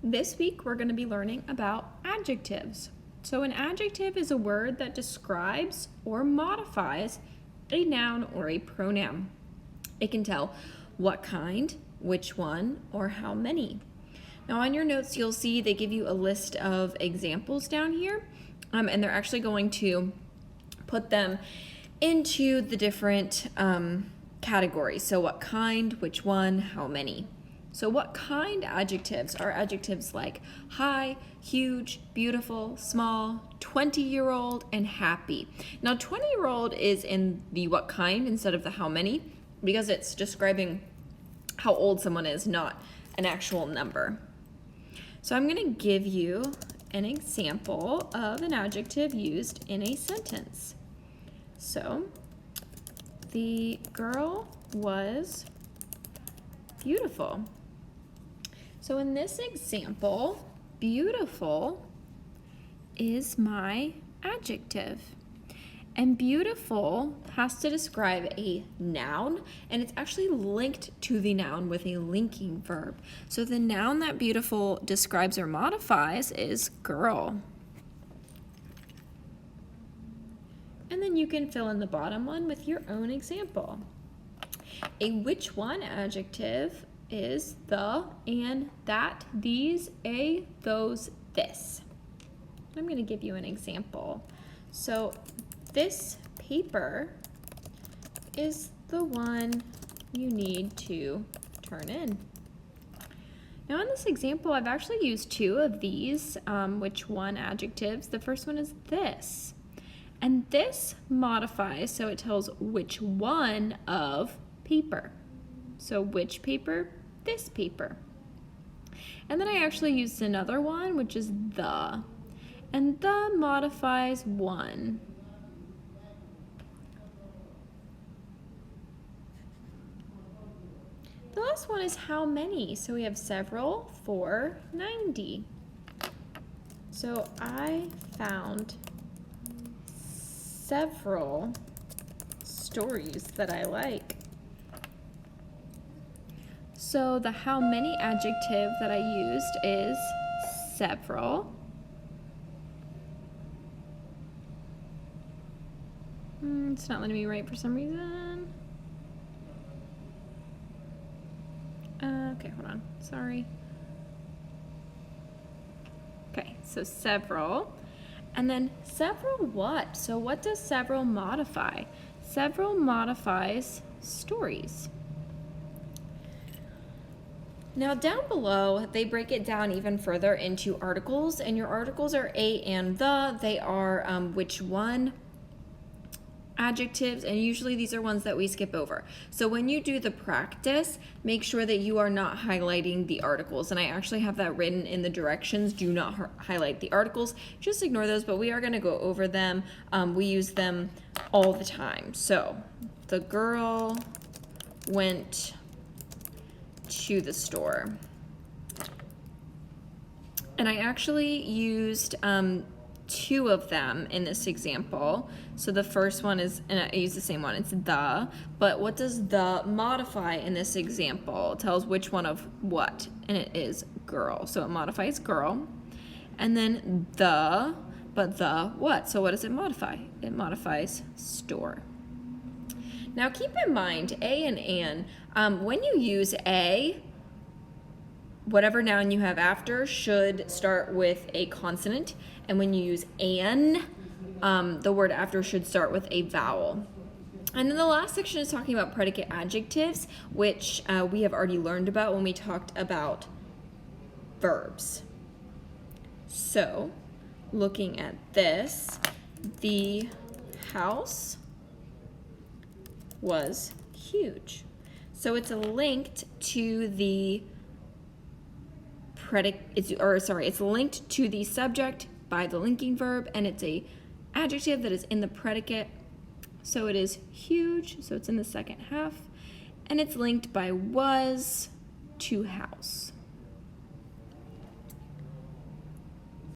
This week we're going to be learning about adjectives. So an adjective is a word that describes or modifies a noun or a pronoun. It can tell what kind, which one, or how many. Now on your notes you'll see they give you a list of examples down here, and they're actually going to put them into the different categories. So what kind, which one, how many. So what kind adjectives are adjectives like high, huge, beautiful, small, 20-year-old, and happy. Now 20-year-old is in the what kind instead of the how many because it's describing how old someone is, not an actual number. So I'm going to give you an example of an adjective used in a sentence. So the girl was beautiful. So in this example, beautiful is my adjective. And beautiful has to describe a noun, and it's actually linked to the noun with a linking verb. So the noun that beautiful describes or modifies is girl. And then you can fill in the bottom one with your own example. A which one adjective is the, and, that, these, a, those, this. I'm going to give you an example. So this paper is the one you need to turn in. Now in this example, I've actually used two of these which one adjectives. The first one is this. And this modifies, so it tells which one of paper. So which paper? This paper. And then I actually used another one, which is the. And the modifies one. The last one is how many. So we have several, 4, 90. So I found several stories that I like. So the how many adjective that I used is several. It's not letting me write for some reason. Okay, hold on. Sorry. Okay, so several. And then several what? So what does several modify? Several modifies stories. Now down below, they break it down even further into articles, and your articles are a and the. They are which one adjectives, and usually these are ones that we skip over. So when you do the practice, make sure that you are not highlighting the articles, and I actually have that written in the directions. Do not highlight the articles, just ignore those, but we are going to go over them. We use them all the time. So the girl went to the store, and I actually used two of them in this example. So the first one is, and I use the same one, it's the, but what does the modify in this example? It tells which one of what, and it is girl. So it modifies girl. And then the, but the what? So what does it modify? It modifies store. Now keep in mind, a and an, when you use a, whatever noun you have after should start with a consonant, and when you use an, the word after should start with a vowel. And then the last section is talking about predicate adjectives, which we have already learned about when we talked about verbs. So, looking at this, the house was huge. So it's linked to the it's linked to the subject by the linking verb, and it's a adjective that is in the predicate. So it is huge, so it's in the second half, and it's linked by was to house.